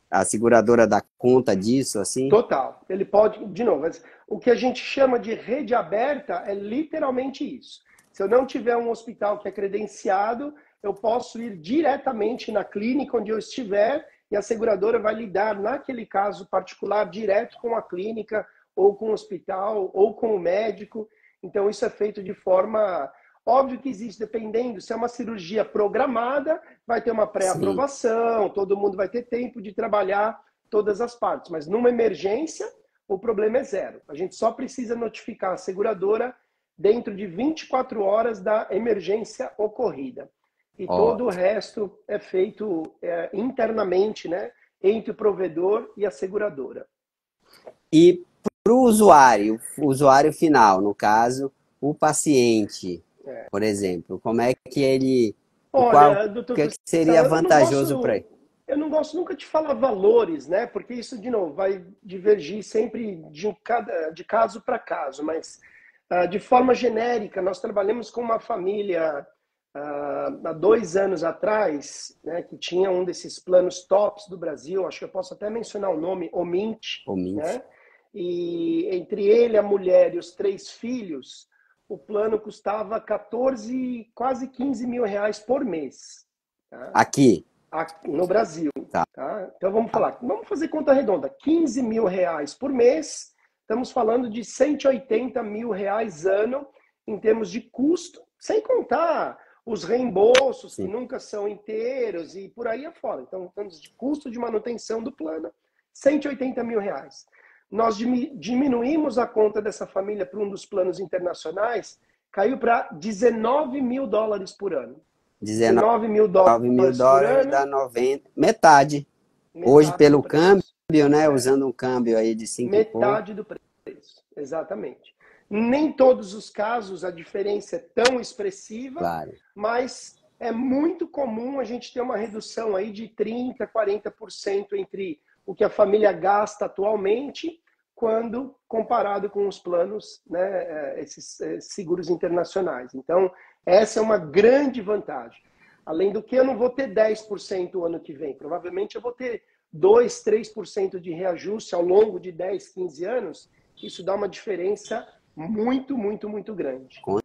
a seguradora dá conta disso, assim? Total. Ele pode, de novo, mas o que a gente chama de rede aberta é literalmente isso. Se eu não tiver um hospital que é credenciado, eu posso ir diretamente na clínica onde eu estiver e a seguradora vai lidar, naquele caso particular, direto com a clínica, ou com o hospital, ou com o médico. Então, isso é feito de forma... Óbvio que existe, dependendo, se é uma cirurgia programada, vai ter uma pré-aprovação, todo mundo vai ter tempo de trabalhar todas as partes. Mas numa emergência, o problema é zero. A gente só precisa notificar a seguradora dentro de 24 horas da emergência ocorrida. E todo o resto é feito internamente, né, entre o provedor e a seguradora. E para o usuário final, no caso, o paciente, por exemplo, como é que ele... Olha, doutor que Cristiano, seria vantajoso para ele? Eu não gosto nunca de falar valores, né? Porque isso, de novo, vai divergir sempre de caso para caso. Mas, de forma genérica, nós trabalhamos com uma família há 2 anos atrás, né, que tinha um desses planos tops do Brasil. Acho que eu posso até mencionar o nome, o Mint. Né? E entre ele, a mulher e os 3 filhos, o plano custava 14, quase 15 mil reais por mês. Tá? Aqui no Brasil. Tá. Então vamos fazer conta redonda. 15 mil reais por mês, estamos falando de 180 mil reais ano em termos de custo, sem contar os reembolsos, que nunca são inteiros e por aí afora. Então, estamos de custo de manutenção do plano, 180 mil reais. Nós diminuímos a conta dessa família para um dos planos internacionais, caiu para 19 mil dólares por ano. 19 mil dólares por ano, dá 90, metade. Hoje, pelo câmbio, né? Usando um câmbio aí de 5 metade do preço, exatamente. Nem todos os casos a diferença é tão expressiva, claro, mas é muito comum a gente ter uma redução aí de 30%, 40% entre o que a família gasta atualmente, quando comparado com os planos, né, esses seguros internacionais. Então, essa é uma grande vantagem. Além do que, eu não vou ter 10% o ano que vem. Provavelmente eu vou ter 2%, 3% de reajuste ao longo de 10, 15 anos. Isso dá uma diferença muito, muito, muito grande. Com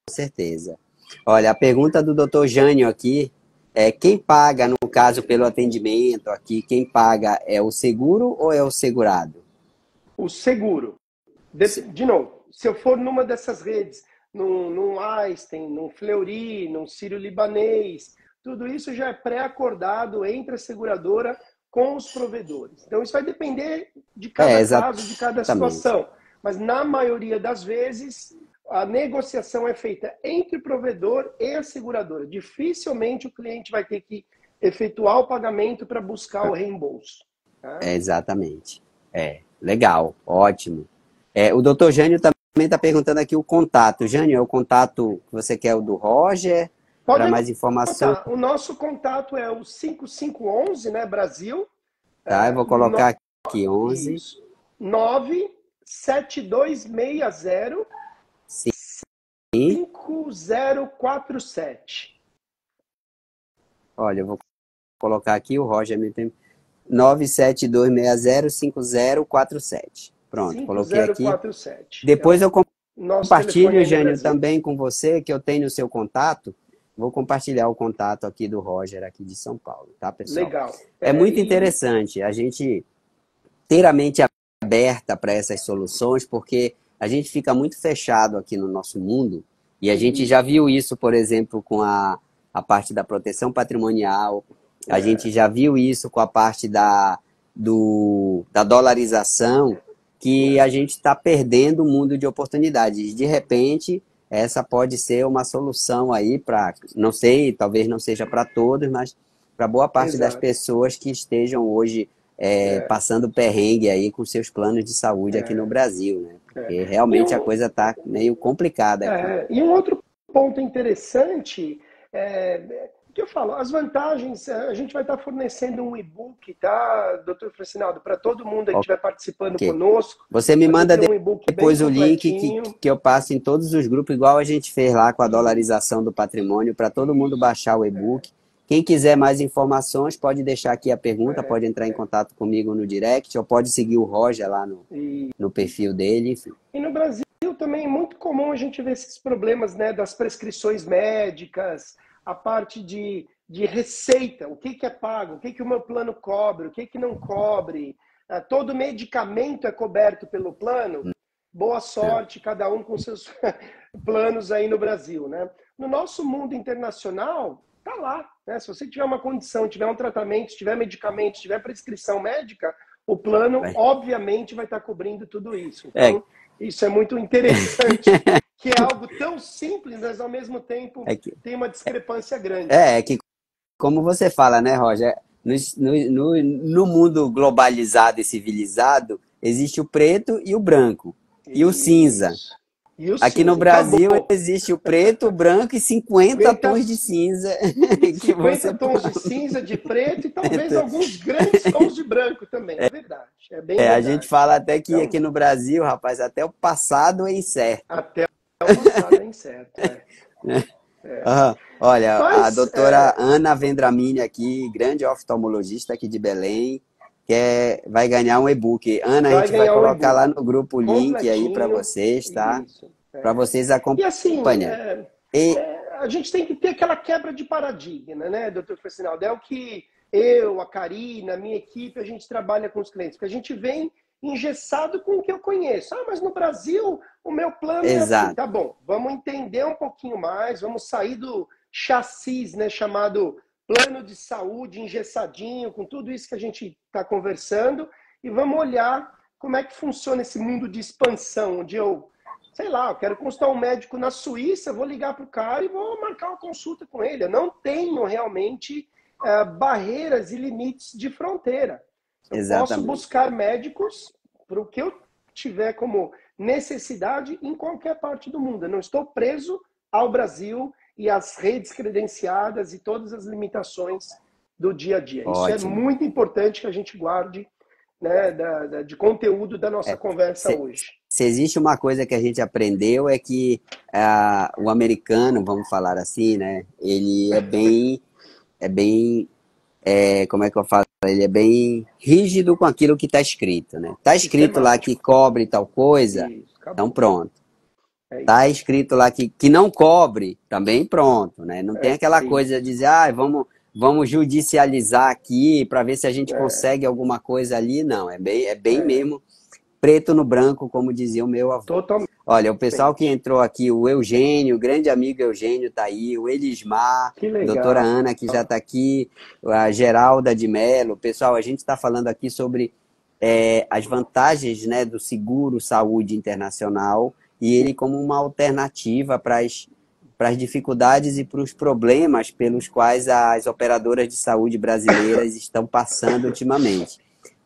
certeza. Olha, a pergunta do Dr. Jânio aqui é: quem paga, no caso, pelo atendimento aqui, quem paga é o seguro ou é o segurado? O seguro. De novo, se eu for numa dessas redes, num Einstein, num Fleury, num Sírio-Libanês, tudo isso já é pré-acordado entre a seguradora com os provedores. Então, isso vai depender de cada caso, de cada situação. Mas, na maioria das vezes, a negociação é feita entre o provedor e a seguradora. Dificilmente o cliente vai ter que efetuar o pagamento para buscar o reembolso. Tá? Exatamente. Legal, ótimo. O doutor Jânio também está perguntando aqui o contato. Jânio, é o contato que você quer, o do Roger? Para mais informação. O nosso contato é o 5511, né, Brasil. Tá, eu vou colocar aqui, 11. 97260 5047. Olha, eu vou colocar aqui, o Roger me tem 972605047. Pronto, coloquei aqui. Depois eu compartilho, Jânio, também com você, que eu tenho o seu contato. Vou compartilhar o contato aqui do Roger, aqui de São Paulo, tá, pessoal? Legal. É muito interessante a gente ter a mente aberta para essas soluções, porque a gente fica muito fechado aqui no nosso mundo, e a gente já viu isso, por exemplo, com a parte da proteção patrimonial, a gente já viu isso com a parte da dolarização, que a gente está perdendo um mundo de oportunidades. De repente, essa pode ser uma solução aí para, não sei, talvez não seja para todos, mas para boa parte das pessoas que estejam hoje passando perrengue aí com seus planos de saúde aqui no Brasil, né? Porque realmente a coisa está meio complicada aqui. E um outro ponto interessante que eu falo, as vantagens, a gente vai estar fornecendo um e-book, tá, doutor Francinaldo, para todo mundo que estiver participando conosco. Você me manda depois o link completinho. que eu passo em todos os grupos, igual a gente fez lá com a dolarização do patrimônio, para todo mundo baixar o e-book. Quem quiser mais informações, pode deixar aqui a pergunta, pode entrar em contato comigo no direct, ou pode seguir o Roger lá no perfil dele, enfim. E no Brasil também é muito comum a gente ver esses problemas, né, das prescrições médicas, a parte de receita, o que é pago, o que o meu plano cobre, o que não cobre. Todo medicamento é coberto pelo plano. Boa sorte, cada um com seus planos aí no Brasil, né? No nosso mundo internacional, tá lá, né? Se você tiver uma condição, tiver um tratamento, tiver medicamento, tiver prescrição médica, o plano, obviamente, vai estar cobrindo tudo isso. Então, isso é muito interessante, que é algo tão simples, mas ao mesmo tempo tem uma discrepância grande. Que, como você fala, né, Roger? No mundo globalizado e civilizado, existe o preto e o branco, e o cinza. Aqui no Brasil existe o preto, o branco e 50 tons de cinza. 50 tons de cinza, de preto e talvez alguns grandes tons de branco também, é verdade. A gente fala até que aqui no Brasil, rapaz, até o passado é incerto. Até o passado é incerto, Olha, a doutora Ana Vendramini aqui, grande oftalmologista aqui de Belém, vai ganhar um e-book. Ana, a gente vai colocar lá no grupo o link aí para vocês, tá? Para vocês acompanharem. E assim, a gente tem que ter aquela quebra de paradigma, né, doutor Francinaldo? É o que eu, a Karina, a minha equipe, a gente trabalha com os clientes, porque a gente vem engessado com o que eu conheço. Mas no Brasil, o meu plano é assim. Tá bom, vamos entender um pouquinho mais, vamos sair do chassis, né, chamado plano de saúde engessadinho, com tudo isso que a gente está conversando, e vamos olhar como é que funciona esse mundo de expansão, onde eu quero consultar um médico na Suíça, vou ligar para o cara e vou marcar uma consulta com ele. Eu não tenho realmente barreiras e limites de fronteira. Eu posso buscar médicos para o que eu tiver como necessidade em qualquer parte do mundo. Eu não estou preso ao Brasil e às redes credenciadas e todas as limitações do dia a dia. Ótimo. Isso é muito importante que a gente guarde, né, de conteúdo da nossa conversa hoje. Se existe uma coisa que a gente aprendeu é que o americano, vamos falar assim, né, ele como é que eu falo? Ele é bem rígido com aquilo que está escrito, né? Está escrito lá que cobre tal coisa, então pronto. Está escrito lá que não cobre, também pronto, né? Não tem aquela coisa de dizer, vamos judicializar aqui para ver se a gente consegue alguma coisa ali. Não, é bem mesmo preto no branco, como dizia o meu avô. Totalmente. Olha, o pessoal que entrou aqui, o Eugênio, o grande amigo Eugênio está aí, o Elismar, a doutora Ana, que já está aqui, a Geralda de Mello. Pessoal, a gente está falando aqui sobre as vantagens, né, do seguro saúde internacional e ele como uma alternativa para as dificuldades e para os problemas pelos quais as operadoras de saúde brasileiras estão passando ultimamente.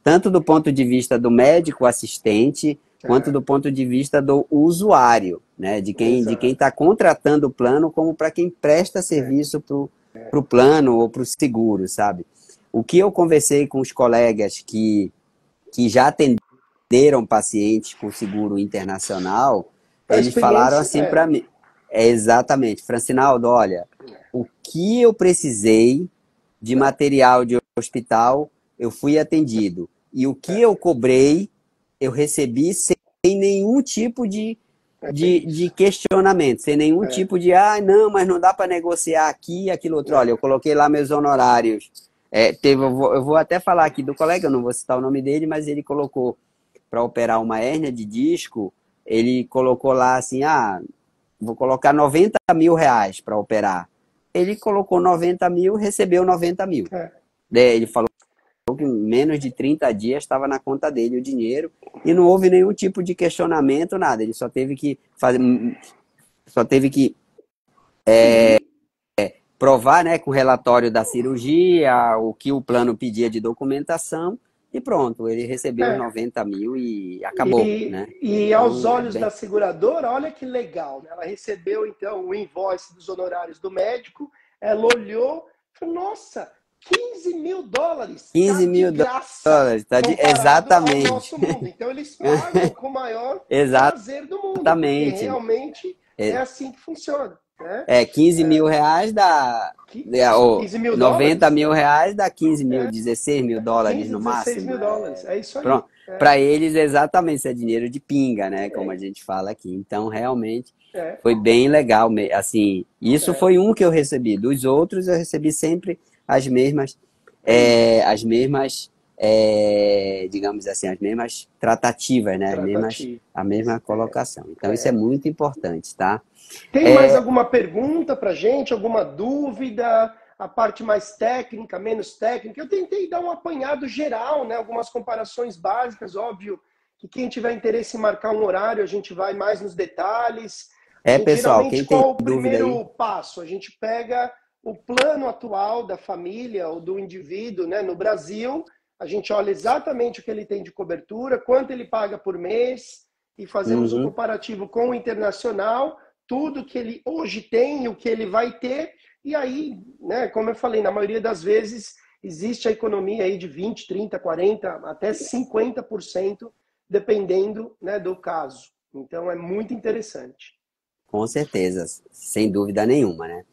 Tanto do ponto de vista do médico assistente, quanto do ponto de vista do usuário, né? De quem está contratando o plano, como para quem presta serviço para o plano ou para o seguro, sabe? O que eu conversei com os colegas que já atenderam pacientes com seguro internacional, eles falaram assim para mim, exatamente, Francinaldo, olha, o que eu precisei de material de hospital, eu fui atendido. E o que eu cobrei, eu recebi sem nenhum tipo de questionamento, sem nenhum tipo de, não, mas não dá para negociar aqui e aquilo outro. Olha, eu coloquei lá meus honorários. Eu vou até falar aqui do colega, eu não vou citar o nome dele, mas ele colocou para operar uma hérnia de disco, ele colocou lá assim, vou colocar R$90 mil para operar. Ele colocou 90 mil, recebeu 90 mil. Ele falou que em menos de 30 dias estava na conta dele o dinheiro e não houve nenhum tipo de questionamento, nada. Ele só teve que provar, né, com o relatório da cirurgia, o que o plano pedia de documentação, e pronto, ele recebeu os É. 90 mil e acabou, né? E aos Então, olhos da seguradora, olha que legal, né? Ela recebeu, então, o invoice dos honorários do médico, ela olhou e falou, nossa, US$ 15.000, tá 15 de mil graça tá comparado ao exatamente. nosso mundo. Então, eles pagam com o maior prazer do mundo, porque Exatamente. realmente é assim que funciona, né? 15 mil reais dá, ou 15 mil 90 dólares? mil reais dá 15 mil, 16 mil dólares 15, no 16 máximo. mil dólares. É isso aí. Pronto. Para eles, exatamente, isso é dinheiro de pinga, né? Como a gente fala aqui. Então, realmente, É, foi bem legal. Assim, isso é, foi um que eu recebi. Dos outros, eu recebi sempre as mesmas, é isso. as mesmas, digamos assim, as mesmas tratativas, né? Tratativa. A mesma colocação. Então, isso é muito importante, tá? Tem mais alguma pergunta para gente? Alguma dúvida? A parte mais técnica, menos técnica? Eu tentei dar um apanhado geral, né? Algumas comparações básicas, óbvio que quem tiver interesse em marcar um horário, a gente vai mais nos detalhes. A gente Pessoal, geralmente, quem tem qual o dúvida aí, primeiro passo? A gente pega o plano atual da família ou do indivíduo, né? No Brasil, a gente olha exatamente o que ele tem de cobertura, quanto ele paga por mês e fazemos um comparativo com o internacional, tudo que ele hoje tem e o que ele vai ter. E aí, né, como eu falei, na maioria das vezes existe a economia aí de 20, 30, 40, até 50%, dependendo, né, do caso. Então é muito interessante. com certeza, sem dúvida nenhuma, né?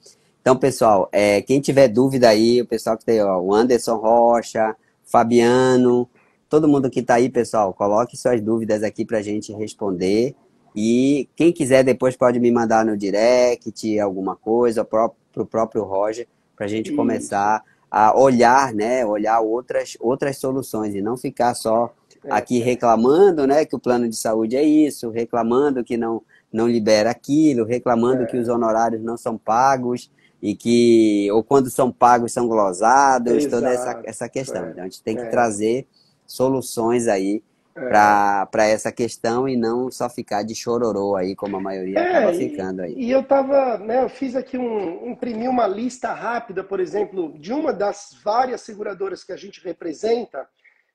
Então, pessoal, quem tiver dúvida aí, o pessoal que tem, ó, o Anderson Rocha, Fabiano, todo mundo que está aí, pessoal, coloque suas dúvidas aqui para a gente responder. E quem quiser depois pode me mandar no direct alguma coisa, para o próprio Roger, para a gente Isso. começar a olhar, né? Olhar outras soluções e não ficar só aqui reclamando, né? Que o plano de saúde é isso, reclamando que não libera aquilo, reclamando que os honorários não são pagos e que, ou quando são pagos, são glosados, toda Exato. essa questão. Então, a gente tem que É, trazer soluções aí é. para essa questão e não só ficar de chororô aí, como a maioria acaba ficando aí. E eu tava, né, eu fiz aqui imprimi uma lista rápida, por exemplo, de uma das várias seguradoras que a gente representa.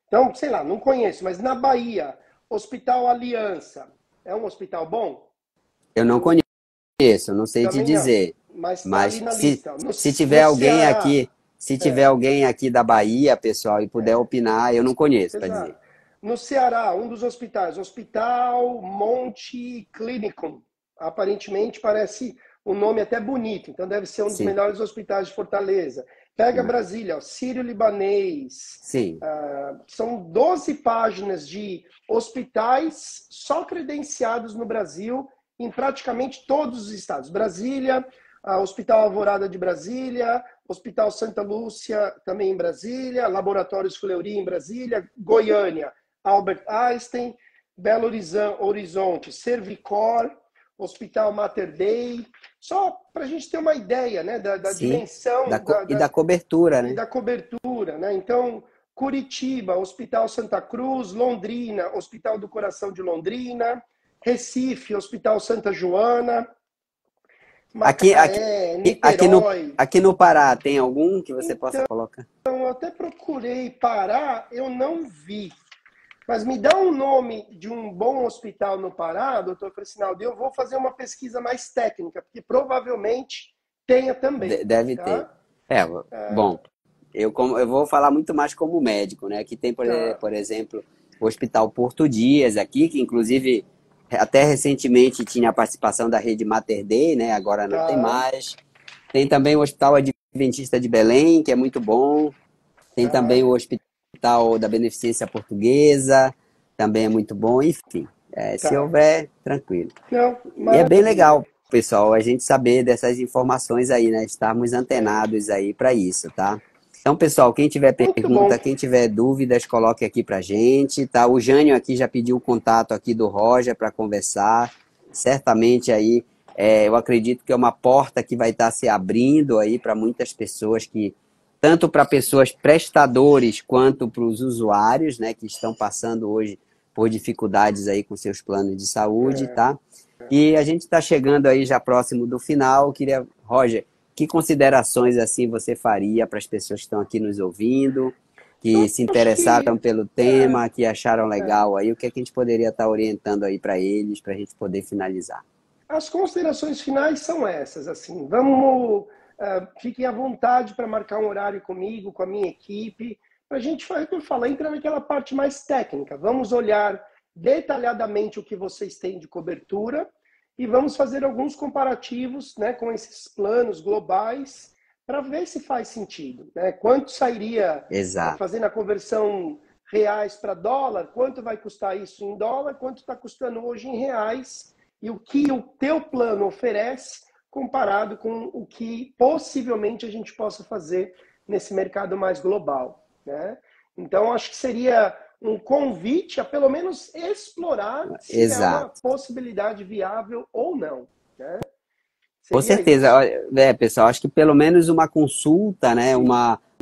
Então, sei lá, não conheço, mas na Bahia, Hospital Aliança, é um hospital bom? Eu não conheço, não sei te Também não, dizer, mas está ali mas na lista. se No tiver alguém Ceará, aqui, se tiver alguém aqui da Bahia, pessoal, e puder opinar, eu não conheço, para dizer. exato. No Ceará, um dos hospitais, Hospital Monte Clinicum. Aparentemente parece um nome até bonito, então deve ser um dos Sim, melhores hospitais de Fortaleza. Pega Brasília, ó, Sírio-Libanês. sim. São 12 páginas de hospitais só credenciados no Brasil, em praticamente todos os estados. Brasília, Hospital Alvorada de Brasília, Hospital Santa Lúcia, também em Brasília, Laboratórios Fleury em Brasília, Goiânia, Albert Einstein, Belo Horizonte, Servicor, Hospital Mater Dei, só para a gente ter uma ideia, né, da Sim, dimensão e da cobertura, e né? da cobertura, né? Então, Curitiba, Hospital Santa Cruz, Londrina, Hospital do Coração de Londrina, Recife, Hospital Santa Joana, Aqui, aqui, Macaé, aqui no, Niterói. aqui no Pará, tem algum que você possa Então, colocar? eu até procurei Pará, eu não vi. Mas me dá um nome de um bom hospital no Pará, doutor Francinaldo, eu vou fazer uma pesquisa mais técnica, porque provavelmente tenha também, Deve ter. tá? Bom, eu vou falar muito mais como médico, né? Aqui tem, Tá, por exemplo, o Hospital Porto Dias aqui, que inclusive até recentemente tinha a participação da rede Mater Dei, né? Agora não tem tá, mais. Tem também o Hospital Adventista de Belém, que é muito bom. Tem também tá, o Hospital da Beneficência Portuguesa, também é muito bom. Enfim, se tá. houver, tranquilo. Não, E é bem maravilha. legal, pessoal, a gente saber dessas informações aí, né? Estarmos É, antenados aí para isso, tá? Então, pessoal, quem tiver muito bom. pergunta, quem tiver dúvidas, coloque aqui pra gente, tá? O Jânio aqui já pediu o contato aqui do Roger para conversar. Certamente aí, eu acredito que é uma porta que vai estar se abrindo aí para muitas pessoas que, tanto para pessoas prestadores quanto para os usuários, né, que estão passando hoje por dificuldades aí com seus planos de saúde, É, tá? E a gente está chegando aí já próximo do final. Eu queria, Roger, que considerações assim você faria para as pessoas que estão aqui nos ouvindo? que se Acho interessaram que pelo é, tema, que acharam é, legal aí, o que é que a gente poderia estar orientando aí para eles, para a gente poder finalizar? as considerações finais são essas, assim, vamos, fiquem à vontade para marcar um horário comigo, com a minha equipe, para a gente, como eu falei, entrar naquela parte mais técnica. Vamos olhar detalhadamente o que vocês têm de cobertura e vamos fazer alguns comparativos, né, com esses planos globais para ver se faz sentido, né? Quanto sairia Exato. fazendo a conversão reais para dólar, quanto vai custar isso em dólar, quanto está custando hoje em reais, e o que o teu plano oferece comparado com o que possivelmente a gente possa fazer nesse mercado mais global, né? Então, acho que seria um convite a pelo menos explorar se é uma Exato. possibilidade viável ou não, né? Com Seria certeza. isso. Olha, pessoal, acho que pelo menos uma consulta, né, Isso,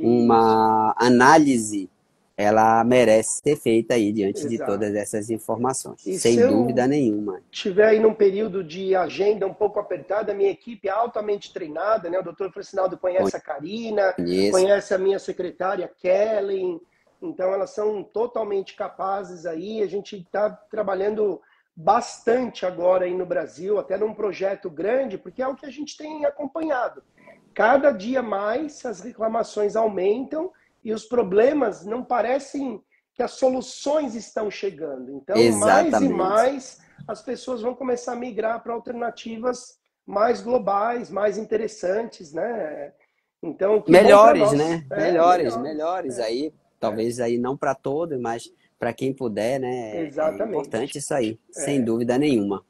uma análise, ela merece ser feita aí diante de todas exato. essas informações, E sem se dúvida eu nenhuma. tiver aí num período de agenda um pouco apertada, a minha equipe é altamente treinada, né? O doutor Francinaldo conhece a Karina, Conheço. conhece a minha secretária Kellen, então elas são totalmente capazes aí. A gente está trabalhando bastante agora aí no Brasil, até num projeto grande, porque é o que a gente tem acompanhado. Cada dia mais as reclamações aumentam e os problemas não parecem que as soluções estão chegando. Então, mais e Exatamente. mais as pessoas vão começar a migrar para alternativas mais globais, mais interessantes, né? Então, que bom para Melhores, nós. né? É, Melhores, melhores. melhores aí. É, Talvez aí não para todos, mas para quem puder, né? É importante exatamente. isso aí, sem É, dúvida nenhuma.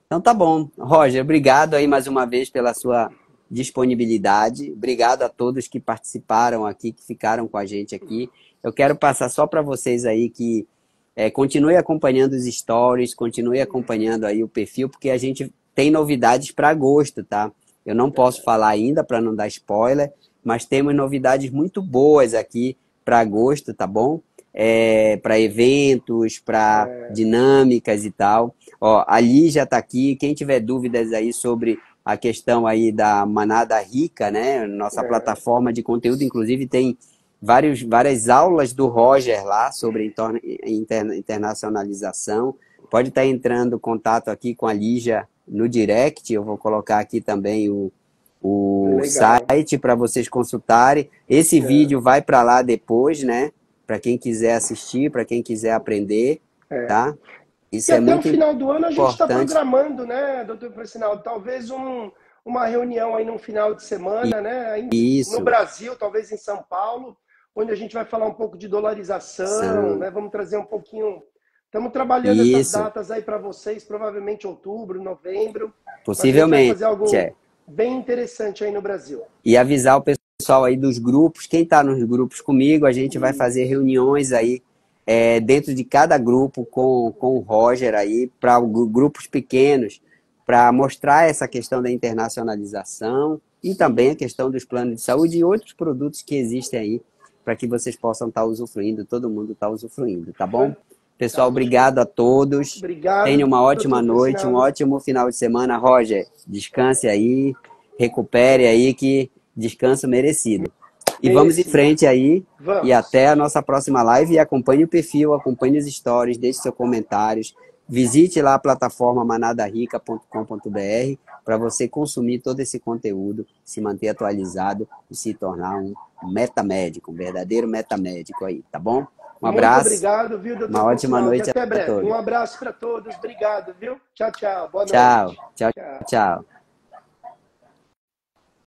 Então tá bom. Roger, obrigado aí mais uma vez pela sua disponibilidade. Obrigado a todos que participaram aqui, que ficaram com a gente aqui. Eu quero passar só para vocês aí que continue acompanhando os stories, continue acompanhando aí o perfil, porque a gente tem novidades para agosto, tá? Eu não posso falar ainda para não dar spoiler, mas temos novidades muito boas aqui para agosto, tá bom? Para eventos, para dinâmicas e tal. Ó, a Lígia está aqui. Quem tiver dúvidas aí sobre a questão aí da Manada Rica, né? Nossa plataforma de conteúdo, inclusive tem várias aulas do Roger lá sobre internacionalização. Pode estar entrando em contato aqui com a Lígia no direct. Eu vou colocar aqui também o legal. site para vocês consultarem. Esse vídeo vai para lá depois, né? Para quem quiser assistir, para quem quiser aprender, tá? E Isso é até o muito final do ano a gente está importante. programando, né, doutor Francinaldo? Talvez uma reunião aí num final de semana, né? Aí no Isso, Brasil, talvez em São Paulo, onde a gente vai falar um pouco de dolarização, são, né? Vamos trazer um pouquinho. Estamos trabalhando essas isso, datas aí para vocês, provavelmente outubro, novembro, mas a gente vai possivelmente. fazer algo bem interessante aí no Brasil. E avisar o pessoal aí dos grupos, quem está nos grupos comigo, a gente vai fazer reuniões aí dentro de cada grupo com o Roger aí, para grupos pequenos, para mostrar essa questão da internacionalização e também a questão dos planos de saúde e outros produtos que existem aí, para que vocês possam estar usufruindo, todo mundo está usufruindo, tá bom? Pessoal, Fantástico. obrigado a todos. Tenha Obrigado, uma ótima doutor noite, um Francinaldo. ótimo final de semana. Roger, descanse aí, recupere aí, que descanso merecido. E vamos em Merecido. frente aí e Vamos. até a nossa próxima live. E acompanhe o perfil, acompanhe os stories, deixe seus comentários. Visite lá a plataforma manadarica.com.br para você consumir todo esse conteúdo, se manter atualizado e se tornar um metamédico, um verdadeiro metamédico aí, tá bom? Um Muito abraço, obrigado, viu, doutor uma ótima Francinaldo? E noite até a breve. todos. Um abraço para todos. Obrigado, viu? Tchau, tchau. Boa Tchau, noite. tchau, Tchau. tchau.